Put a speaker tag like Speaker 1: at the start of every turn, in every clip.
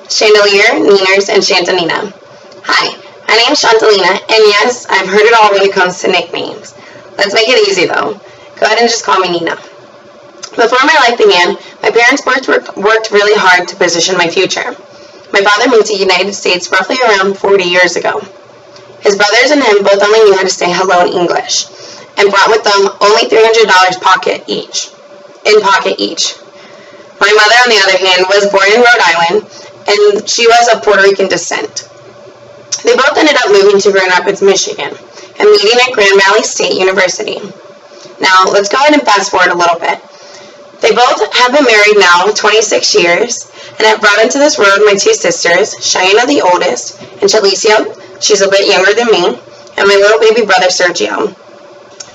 Speaker 1: Chandelier, Nieners, and Chantanina. Hi, my name is Chantalina, and yes, I've heard it all when it comes to nicknames. Let's make it easy though. Go ahead and just call me Nina. Before my life began, my parents worked really hard to position my future. My father moved to the United States roughly around 40 years ago. His brothers and him both only knew how to say hello in English, and brought with them only $300 in pocket each. My mother, on the other hand, was born in Rhode Island, and she was of Puerto Rican descent. They both ended up moving to Grand Rapids, Michigan, and meeting at Grand Valley State University. Now, let's go ahead and fast forward a little bit. They both have been married now 26 years, and have brought into this world my two sisters, Cheyenne, the oldest, and Chalicia, she's a bit younger than me, and my little baby brother, Sergio.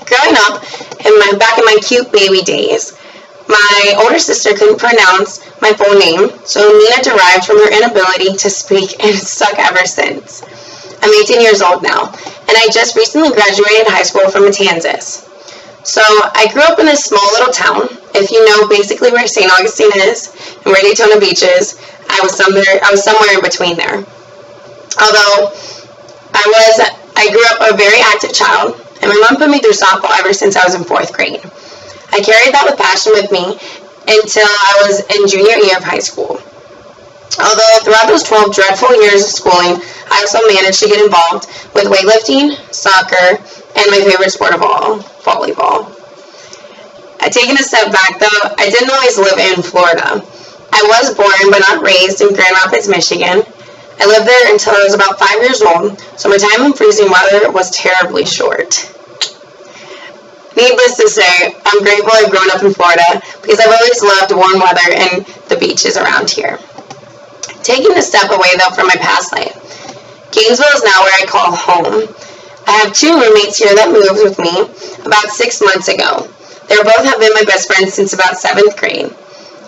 Speaker 1: Growing up, back in my cute baby days, my older sister couldn't pronounce my full name, so Nina derived from her inability to speak, and it's stuck ever since. I'm 18 years old now, and I just recently graduated high school from Matanzas. So I grew up in this small little town. If you know basically where St. Augustine is and where Daytona Beach is, I was somewhere in between there. Although I grew up a very active child, and my mom put me through softball ever since I was in 4th grade. I carried that with passion with me until I was in junior year of high school. Although throughout those 12 dreadful years of schooling, I also managed to get involved with weightlifting, soccer, and my favorite sport of all, volleyball. Taking a step back though, I didn't always live in Florida. I was born but not raised in Grand Rapids, Michigan. I lived there until I was about 5 years old, so my time in freezing weather was terribly short. Needless to say, I'm grateful I've grown up in Florida because I've always loved warm weather and the beaches around here. Taking a step away though from my past life, Gainesville is now where I call home. I have 2 roommates here that moved with me about 6 months ago. They both have been my best friends since about 7th grade.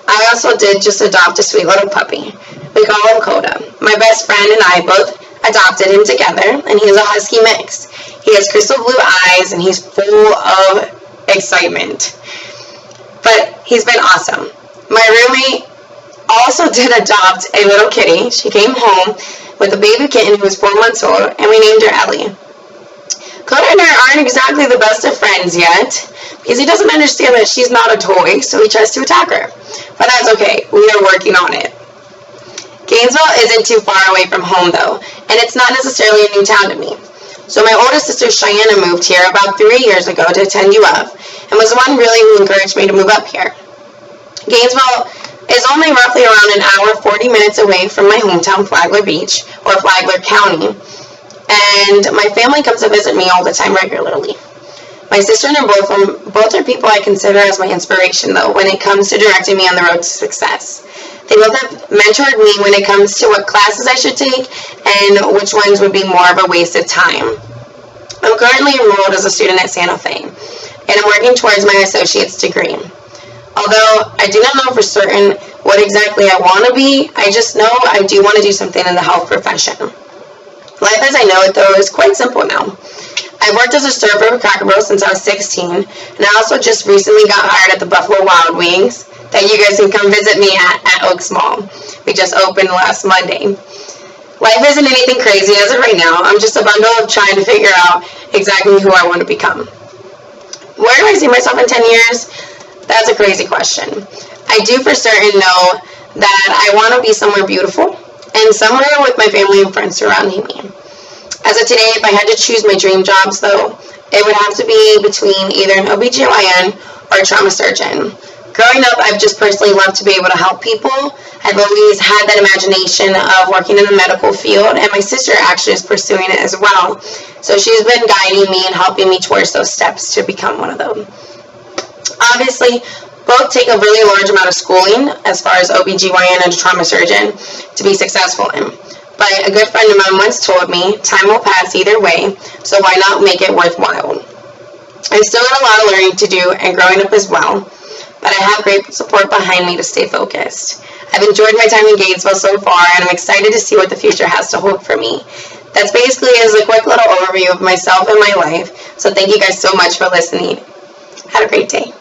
Speaker 1: I also did just adopt a sweet little puppy. We call him Coda. My best friend and I both adopted him together, and he's a husky mix. He has crystal blue eyes, and he's full of excitement. But he's been awesome. My roommate also did adopt a little kitty. She came home with a baby kitten who was 4 months old, and we named her Ellie. Coda and I aren't exactly the best of friends yet, because he doesn't understand that she's not a toy, so he tries to attack her. But that's okay, we are working on it. Gainesville isn't too far away from home though, and it's not necessarily a new town to me. So my oldest sister Cheyenne moved here about 3 years ago to attend UF, and was the one really who encouraged me to move up here. Gainesville is only roughly around an hour, 40 minutes away from my hometown, Flagler Beach, or Flagler County, and my family comes to visit me all the time regularly. My sister and I both are people I consider as my inspiration, though, when it comes to directing me on the road to success. They both have mentored me when it comes to what classes I should take and which ones would be more of a waste of time. I'm currently enrolled as a student at Santa Fe, and I'm working towards my associate's degree. Although I do not know for certain what exactly I want to be, I just know I do want to do something in the health profession. Life as I know it, though, is quite simple now. I've worked as a server for Cracker Barrel since I was 16, and I also just recently got hired at the Buffalo Wild Wings that you guys can come visit me at Oaks Mall. We just opened last Monday. Life isn't anything crazy as of right now. I'm just a bundle of trying to figure out exactly who I want to become. Where do I see myself in 10 years? That's a crazy question. I do for certain know that I want to be somewhere beautiful and somewhere with my family and friends surrounding me. As of today, if I had to choose my dream jobs, though, it would have to be between either an OBGYN or a trauma surgeon. Growing up, I've just personally loved to be able to help people. I've always had that imagination of working in the medical field, and my sister actually is pursuing it as well. So she's been guiding me and helping me towards those steps to become one of them. Obviously, both take a really large amount of schooling as far as OBGYN and a trauma surgeon to be successful in. But a good friend of mine once told me, time will pass either way, so why not make it worthwhile? I've still got a lot of learning to do and growing up as well, but I have great support behind me to stay focused. I've enjoyed my time in Gainesville so far, and I'm excited to see what the future has to hold for me. That's basically a quick little overview of myself and my life, so thank you guys so much for listening. Have a great day.